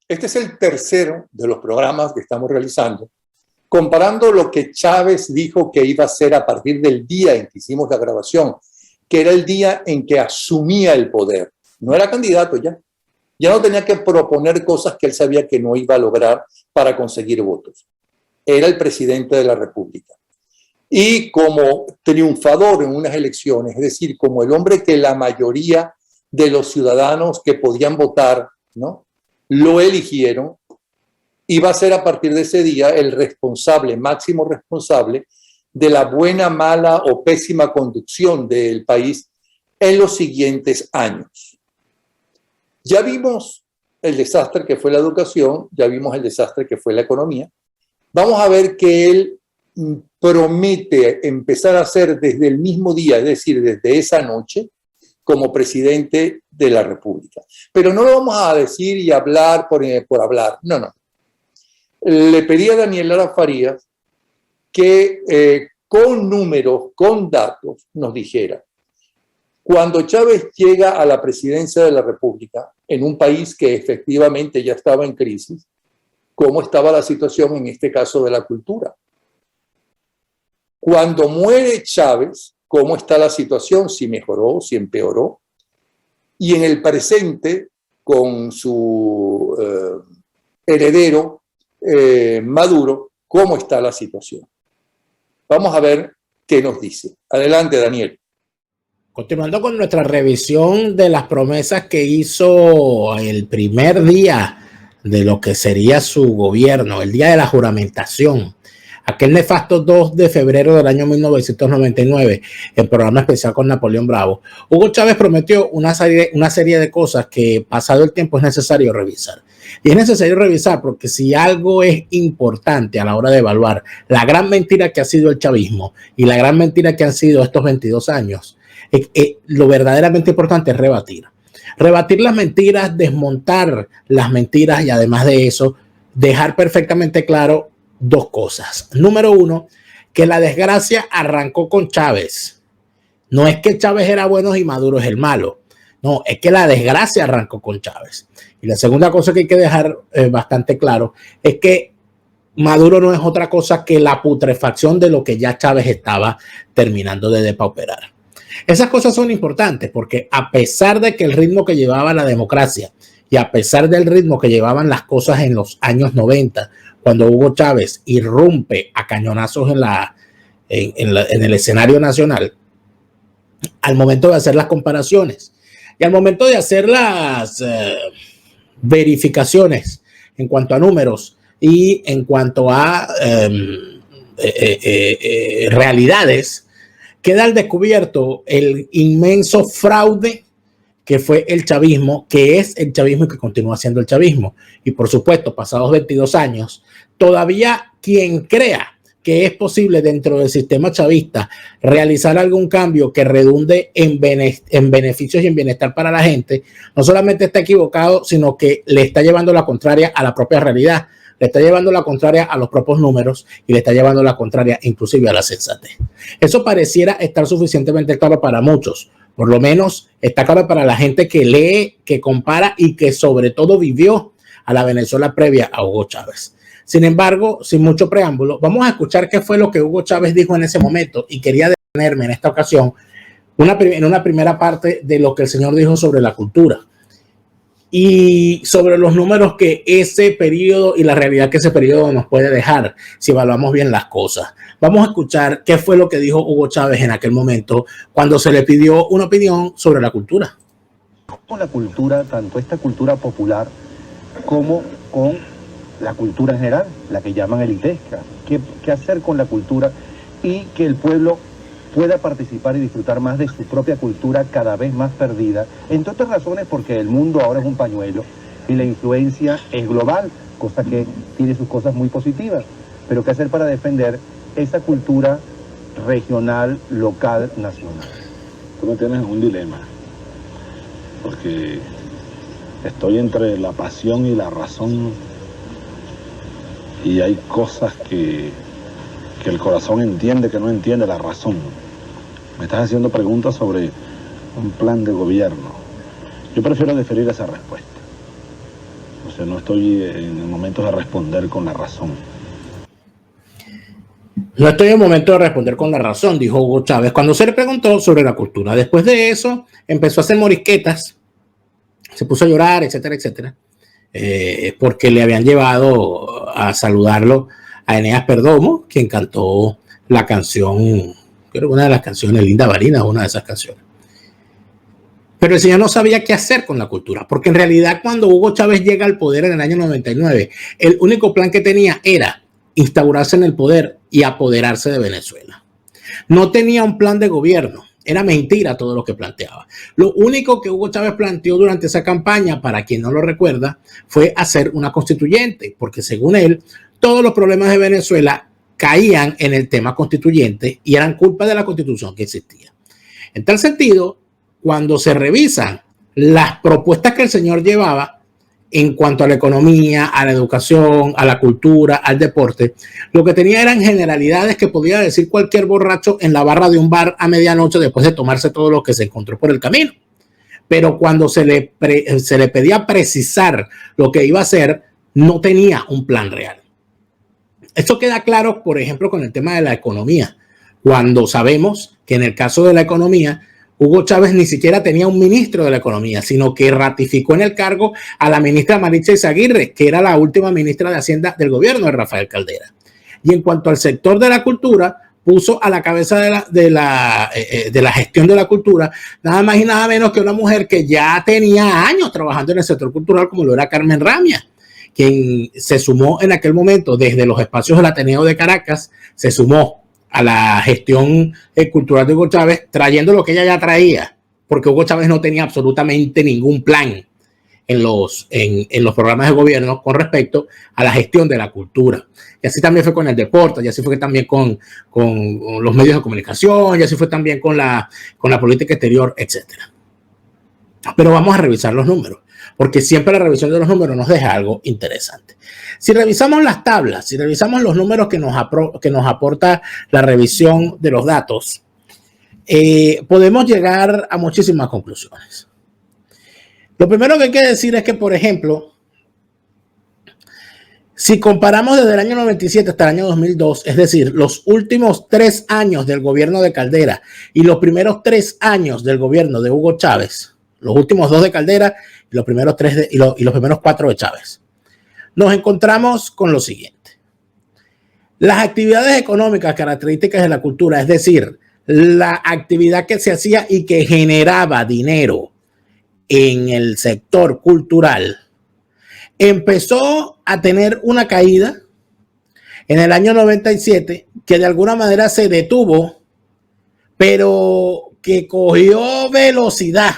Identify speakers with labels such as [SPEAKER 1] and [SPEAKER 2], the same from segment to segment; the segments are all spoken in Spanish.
[SPEAKER 1] Este es el tercero de los programas que estamos realizando, comparando lo que Chávez dijo que iba a hacer a partir del día en que hicimos la grabación, que era el día en que asumía el poder. No era candidato ya. Ya no tenía que proponer cosas que él sabía que no iba a lograr para conseguir votos. Era el presidente de la República. Y como triunfador en unas elecciones, es decir, como el hombre que la mayoría de los ciudadanos que podían votar, ¿no?, lo eligieron, iba a ser a partir de ese día el responsable, máximo responsable de la buena, mala o pésima conducción del país en los siguientes años. Ya vimos el desastre que fue la educación, ya vimos el desastre que fue la economía. Vamos a ver que él promete empezar a hacer desde el mismo día, es decir, desde esa noche, como presidente de la República. Pero no lo vamos a decir y hablar por hablar, no, no. Le pedí a Daniel Lara Farías que con números, con datos, nos dijera, cuando Chávez llega a la presidencia de la República, en un país que efectivamente ya estaba en crisis, ¿cómo estaba la situación en este caso de la cultura? Cuando muere Chávez, ¿cómo está la situación? Si mejoró, si empeoró. Y en el presente, con su heredero Maduro, ¿cómo está la situación? Vamos a ver qué nos dice. Adelante, Daniel.
[SPEAKER 2] Continuando con nuestra revisión de las promesas que hizo el primer día de lo que sería su gobierno, el día de la juramentación, aquel nefasto 2 de febrero del año 1999, en programa especial con Napoleón Bravo, Hugo Chávez prometió una serie de cosas que, pasado el tiempo, es necesario revisar. Y es necesario revisar porque si algo es importante a la hora de evaluar la gran mentira que ha sido el chavismo y la gran mentira que han sido estos 22 años, lo verdaderamente importante es rebatir las mentiras, desmontar las mentiras y además de eso, dejar perfectamente claro dos cosas. Número uno, que la desgracia arrancó con Chávez. No es que Chávez era bueno y Maduro es el malo. No, es que la desgracia arrancó con Chávez. Y la segunda cosa que hay que dejar bastante claro es que Maduro no es otra cosa que la putrefacción de lo que ya Chávez estaba terminando de depauperar. Esas cosas son importantes porque a pesar de que el ritmo que llevaba la democracia y a pesar del ritmo que llevaban las cosas en los años 90, cuando Hugo Chávez irrumpe a cañonazos en el escenario nacional, al momento de hacer las comparaciones y al momento de hacer las verificaciones en cuanto a números y en cuanto a realidades, queda al descubierto el inmenso fraude que fue el chavismo, que es el chavismo y que continúa siendo el chavismo. Y por supuesto, pasados 22 años, todavía quien crea que es posible dentro del sistema chavista realizar algún cambio que redunde en beneficios y en bienestar para la gente, no solamente está equivocado, sino que le está llevando la contraria a la propia realidad, le está llevando la contraria a los propios números y le está llevando la contraria inclusive a la sensatez. Eso pareciera estar suficientemente claro para muchos, por lo menos está claro para la gente que lee, que compara y que sobre todo vivió a la Venezuela previa a Hugo Chávez. Sin embargo, sin mucho preámbulo, vamos a escuchar qué fue lo que Hugo Chávez dijo en ese momento y quería detenerme en esta ocasión en una primera parte de lo que el señor dijo sobre la cultura y sobre los números que ese periodo y la realidad que ese periodo nos puede dejar si evaluamos bien las cosas. Vamos a escuchar qué fue lo que dijo Hugo Chávez en aquel momento cuando se le pidió una opinión sobre la cultura.
[SPEAKER 3] Con la cultura, tanto esta cultura popular como con la cultura en general, la que llaman elitesca. ¿Qué hacer con la cultura y que el pueblo pueda participar y disfrutar más de su propia cultura cada vez más perdida? Entre otras razones porque el mundo ahora es un pañuelo y la influencia es global, cosa que tiene sus cosas muy positivas. Pero ¿qué hacer para defender esa cultura regional, local, nacional?
[SPEAKER 4] Tú me tienes un dilema, porque estoy entre la pasión y la razón y hay cosas que el corazón entiende que no entiende la razón. Me estás haciendo preguntas sobre un plan de gobierno. Yo prefiero deferir esa respuesta. sea, no estoy en momentos de responder con la razón.
[SPEAKER 2] No estoy en el momento de responder con la razón, dijo Hugo Chávez cuando se le preguntó sobre la cultura. Después de eso, empezó a hacer morisquetas, se puso a llorar, etcétera, etcétera, porque le habían llevado a saludarlo a Eneas Perdomo, quien cantó la canción, creo que una de las canciones, Linda Varina, una de esas canciones. Pero el señor no sabía qué hacer con la cultura, porque en realidad cuando Hugo Chávez llega al poder en el año 99, el único plan que tenía era instaurarse en el poder y apoderarse de Venezuela. No tenía un plan de gobierno, era mentira todo lo que planteaba. Lo único que Hugo Chávez planteó durante esa campaña, para quien no lo recuerda, fue hacer una constituyente, porque según él, todos los problemas de Venezuela caían en el tema constituyente y eran culpa de la constitución que existía. En tal sentido, cuando se revisan las propuestas que el señor llevaba en cuanto a la economía, a la educación, a la cultura, al deporte, lo que tenía eran generalidades que podía decir cualquier borracho en la barra de un bar a medianoche después de tomarse todo lo que se encontró por el camino. Pero cuando se le pedía precisar lo que iba a hacer, no tenía un plan real. Esto queda claro, por ejemplo, con el tema de la economía, cuando sabemos que en el caso de la economía, Hugo Chávez ni siquiera tenía un ministro de la economía, sino que ratificó en el cargo a la ministra Maritza Izaguirre, que era la última ministra de Hacienda del gobierno de Rafael Caldera. Y en cuanto al sector de la cultura, puso a la cabeza de la gestión de la cultura nada más y nada menos que una mujer que ya tenía años trabajando en el sector cultural, como lo era Carmen Ramia, quien se sumó en aquel momento desde los espacios del Ateneo de Caracas, se sumó a la gestión cultural de Hugo Chávez, trayendo lo que ella ya traía, porque Hugo Chávez no tenía absolutamente ningún plan en los programas de gobierno con respecto a la gestión de la cultura. Y así también fue con el deporte, y así fue también con los medios de comunicación, y así fue también con la política exterior, etc. Pero vamos a revisar los números, porque siempre la revisión de los números nos deja algo interesante. Si revisamos las tablas, si revisamos los números que nos aporta la revisión de los datos, podemos llegar a muchísimas conclusiones. Lo primero que hay que decir es que, por ejemplo, si comparamos desde el año 97 hasta el año 2002, es decir, los últimos 3 años del gobierno de Caldera y los primeros 3 años del gobierno de Hugo Chávez, los últimos 2 de Caldera y los primeros 4 de Chávez, nos encontramos con lo siguiente. Las actividades económicas características de la cultura, es decir, la actividad que se hacía y que generaba dinero en el sector cultural, empezó a tener una caída en el año 97 que de alguna manera se detuvo, pero que cogió velocidad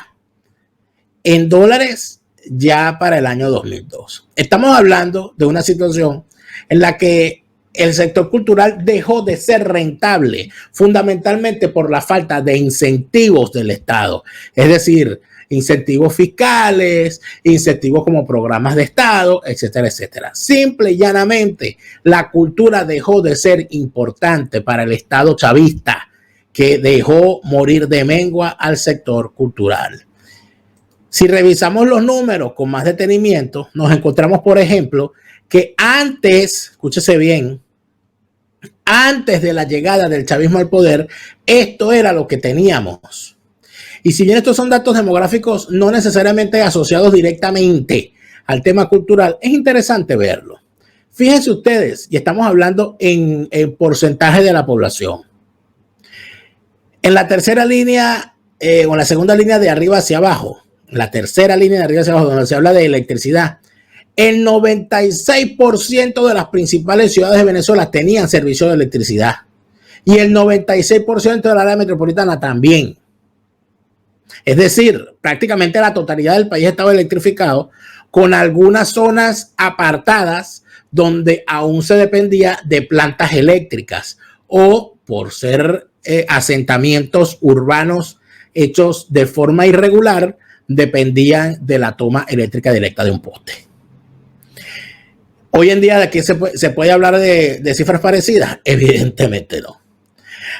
[SPEAKER 2] en dólares ya para el año 2002. Estamos hablando de una situación en la que el sector cultural dejó de ser rentable, fundamentalmente por la falta de incentivos del Estado, es decir, incentivos fiscales, incentivos como programas de Estado, etcétera, etcétera. Simple y llanamente, la cultura dejó de ser importante para el Estado chavista, que dejó morir de mengua al sector cultural. Si revisamos los números con más detenimiento, nos encontramos, por ejemplo, que antes, escúchese bien, antes de la llegada del chavismo al poder, esto era lo que teníamos. Y si bien estos son datos demográficos no necesariamente asociados directamente al tema cultural, es interesante verlo. Fíjense ustedes, y estamos hablando en porcentaje de la población. En la tercera línea, o en la segunda línea de arriba hacia abajo, la tercera línea de arriba hacia abajo, donde se habla de electricidad, el 96% de las principales ciudades de Venezuela tenían servicio de electricidad y el 96% de la área metropolitana también. Es decir, prácticamente la totalidad del país estaba electrificado, con algunas zonas apartadas donde aún se dependía de plantas eléctricas o por ser asentamientos urbanos hechos de forma irregular, dependían de la toma eléctrica directa de un poste. Hoy en día, ¿de qué se puede hablar de cifras parecidas? Evidentemente no.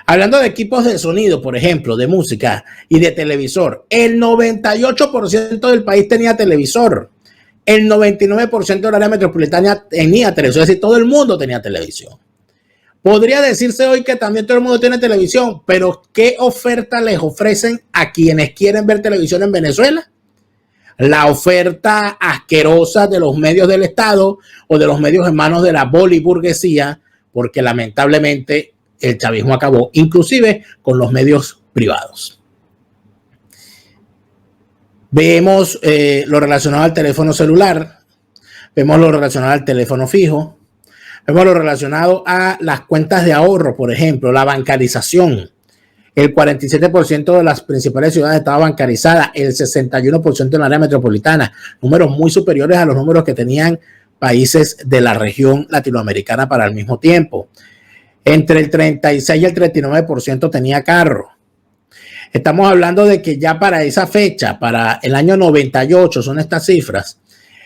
[SPEAKER 2] Hablando de equipos de sonido, por ejemplo, de música y de televisor, el 98% del país tenía televisor el 99% del área metropolitana tenía televisión, es decir, todo el mundo tenía televisión. Podría decirse hoy que también todo el mundo tiene televisión, pero ¿qué oferta les ofrecen a quienes quieren ver televisión en Venezuela? La oferta asquerosa de los medios del Estado o de los medios en manos de la boliburguesía, porque lamentablemente el chavismo acabó, inclusive con los medios privados. Vemos lo relacionado al teléfono celular, vemos lo relacionado al teléfono fijo, vemos lo relacionado a las cuentas de ahorro, por ejemplo, la bancarización. El 47% de las principales ciudades estaba bancarizada, el 61% en la área metropolitana, números muy superiores a los números que tenían países de la región latinoamericana para el mismo tiempo. Entre el 36 y el 39% tenía carro. Estamos hablando de que ya para esa fecha, para el año 98, son estas cifras,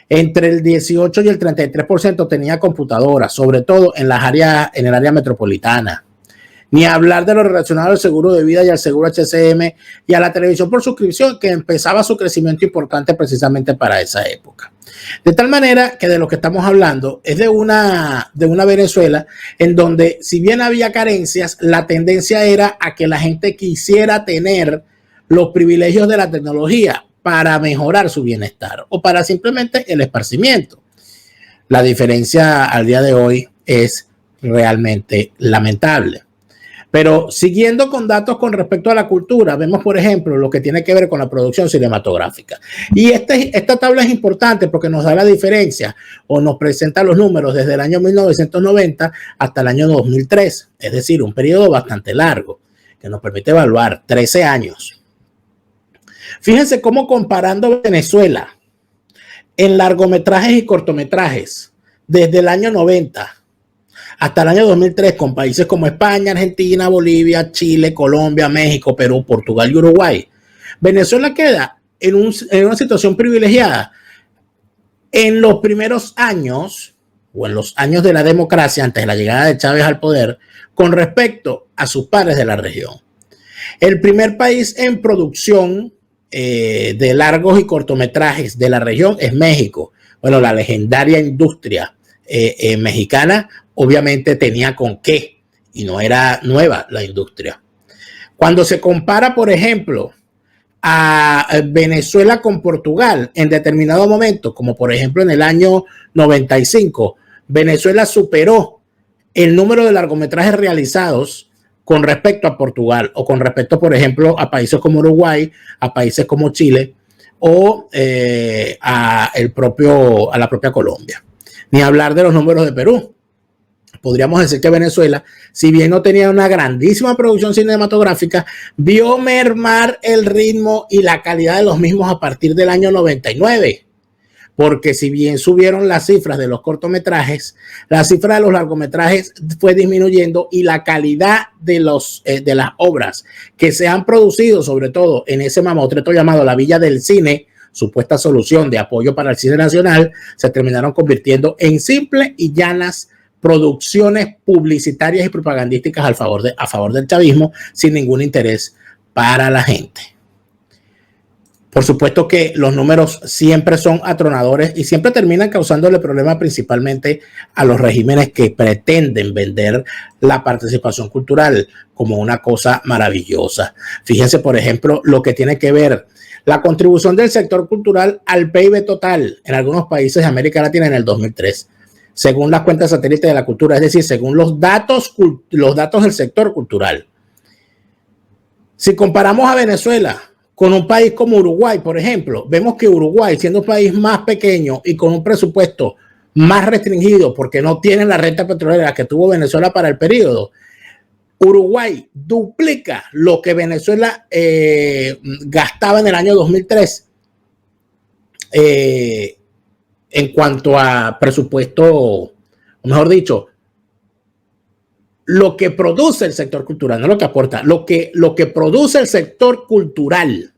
[SPEAKER 2] entre el 18 y el 33% tenía computadoras, sobre todo en el área metropolitana. Ni hablar de lo relacionado al seguro de vida y al seguro HCM y a la televisión por suscripción, que empezaba su crecimiento importante precisamente para esa época. De tal manera que de lo que estamos hablando es de una Venezuela en donde, si bien había carencias, la tendencia era a que la gente quisiera tener los privilegios de la tecnología para mejorar su bienestar o para simplemente el esparcimiento. La diferencia al día de hoy es realmente lamentable. Pero siguiendo con datos con respecto a la cultura, vemos, por ejemplo, lo que tiene que ver con la producción cinematográfica. Y esta tabla es importante porque nos da la diferencia o nos presenta los números desde el año 1990 hasta el año 2003. Es decir, un periodo bastante largo que nos permite evaluar 13 años. Fíjense cómo, comparando Venezuela en largometrajes y cortometrajes desde el año 90 hasta el año 2003 con países como España, Argentina, Bolivia, Chile, Colombia, México, Perú, Portugal y Uruguay, Venezuela queda en una situación privilegiada en los primeros años o en los años de la democracia antes de la llegada de Chávez al poder con respecto a sus pares de la región. El primer país en producción de largos y cortometrajes de la región es México. Bueno, la legendaria industria mexicana obviamente tenía con qué y no era nueva la industria. Cuando se compara, por ejemplo, a Venezuela con Portugal en determinado momento, como por ejemplo en el año 95, Venezuela superó el número de largometrajes realizados con respecto a Portugal o con respecto, por ejemplo, a países como Uruguay, a países como Chile o a la propia Colombia. Ni hablar de los números de Perú. Podríamos decir que Venezuela, si bien no tenía una grandísima producción cinematográfica, vio mermar el ritmo y la calidad de los mismos a partir del año 99. Porque si bien subieron las cifras de los cortometrajes, la cifra de los largometrajes fue disminuyendo y la calidad de las obras que se han producido, sobre todo en ese mamotreto llamado la Villa del Cine, supuesta solución de apoyo para el cine nacional, se terminaron convirtiendo en simples y llanas producciones publicitarias y propagandísticas a favor del chavismo sin ningún interés para la gente. Por supuesto que los números siempre son atronadores y siempre terminan causándole problemas principalmente a los regímenes que pretenden vender la participación cultural como una cosa maravillosa. Fíjense, por ejemplo, lo que tiene que ver la contribución del sector cultural al PIB total en algunos países de América Latina en el 2003. Según las cuentas satélites de la cultura, es decir, según los datos del sector cultural. Si comparamos a Venezuela con un país como Uruguay, por ejemplo, vemos que Uruguay, siendo un país más pequeño y con un presupuesto más restringido porque no tiene la renta petrolera que tuvo Venezuela para el periodo, Uruguay duplica lo que Venezuela gastaba en el año 2003 en cuanto a presupuesto, o mejor dicho, lo que produce el sector cultural, no lo que aporta, lo que produce el sector cultural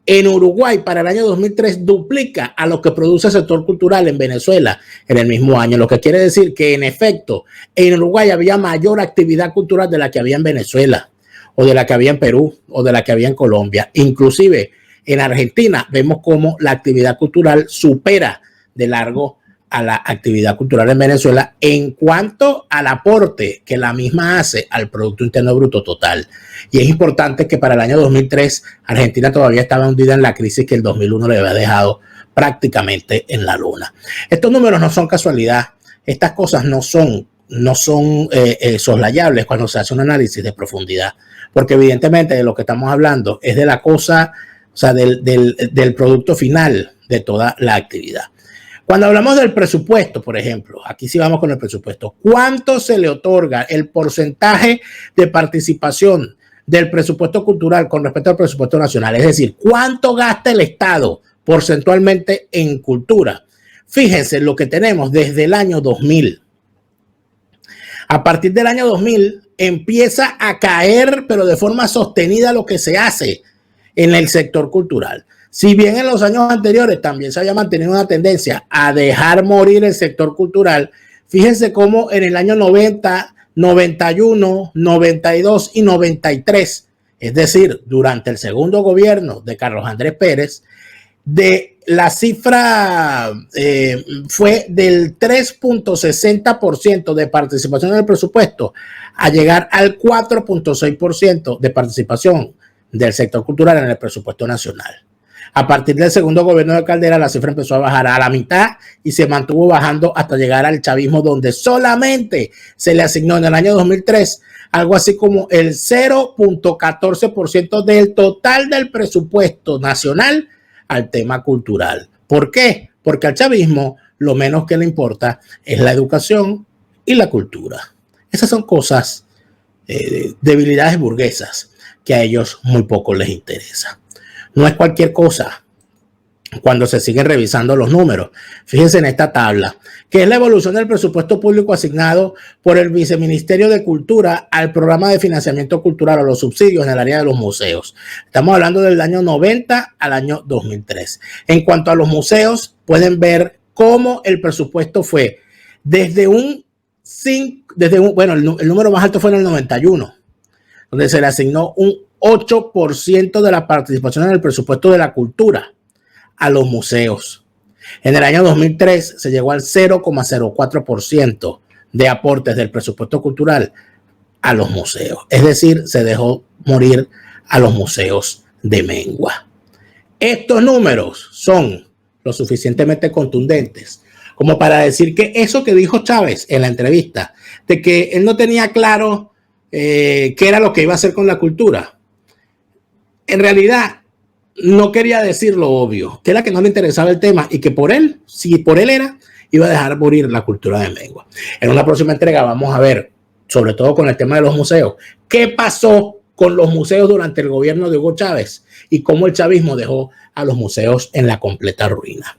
[SPEAKER 2] en Uruguay para el año 2003 duplica a lo que produce el sector cultural en Venezuela en el mismo año, lo que quiere decir que en efecto en Uruguay había mayor actividad cultural de la que había en Venezuela o de la que había en Perú o de la que había en Colombia. Inclusive en Argentina vemos cómo la actividad cultural supera de largo a la actividad cultural en Venezuela en cuanto al aporte que la misma hace al Producto Interno Bruto total. Y es importante que para el año 2003 Argentina todavía estaba hundida en la crisis que el 2001 le había dejado prácticamente en la luna. Estos números no son casualidad, estas cosas no son soslayables cuando se hace un análisis de profundidad, porque evidentemente de lo que estamos hablando es de la cosa, o sea, del producto final de toda la actividad. Cuando hablamos del presupuesto, por ejemplo, aquí sí vamos con el presupuesto, ¿cuánto se le otorga el porcentaje de participación del presupuesto cultural con respecto al presupuesto nacional? Es decir, ¿cuánto gasta el Estado porcentualmente en cultura? Fíjense lo que tenemos desde el año 2000. A partir del año 2000 empieza a caer, pero de forma sostenida, lo que se hace en el sector cultural. Si bien en los años anteriores también se había mantenido una tendencia a dejar morir el sector cultural, fíjense cómo en el año 90, 91, 92 y 93, es decir, durante el segundo gobierno de Carlos Andrés Pérez, de la cifra fue del 3.60% de participación en el presupuesto a llegar al 4.6% de participación del sector cultural en el presupuesto nacional. A partir del segundo gobierno de Caldera, la cifra empezó a bajar a la mitad y se mantuvo bajando hasta llegar al chavismo, donde solamente se le asignó en el año 2003 algo así como el 0.14% del total del presupuesto nacional al tema cultural. ¿Por qué? Porque al chavismo lo menos que le importa es la educación y la cultura. Esas son cosas, debilidades burguesas que a ellos muy poco les interesa. No es cualquier cosa cuando se siguen revisando los números. Fíjense en esta tabla, que es la evolución del presupuesto público asignado por el Viceministerio de Cultura al programa de financiamiento cultural o los subsidios en el área de los museos. Estamos hablando del año 90 al año 2003. En cuanto a los museos, pueden ver cómo el presupuesto fue desde el número más alto fue en el 91, donde se le asignó un 8% de la participación en el presupuesto de la cultura a los museos. En el año 2003 se llegó al 0,04% de aportes del presupuesto cultural a los museos. Es decir, se dejó morir a los museos de mengua. Estos números son lo suficientemente contundentes como para decir que eso que dijo Chávez en la entrevista, de que él no tenía claro qué era lo que iba a hacer con la cultura, en realidad no quería decir lo obvio, que era que no le interesaba el tema y que por él, si por él era, iba a dejar morir la cultura de mengua. En una próxima entrega vamos a ver, sobre todo con el tema de los museos, qué pasó con los museos durante el gobierno de Hugo Chávez y cómo el chavismo dejó a los museos en la completa ruina.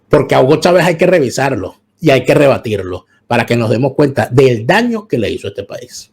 [SPEAKER 2] Porque a Hugo Chávez hay que revisarlo y hay que rebatirlo para que nos demos cuenta del daño que le hizo a este país.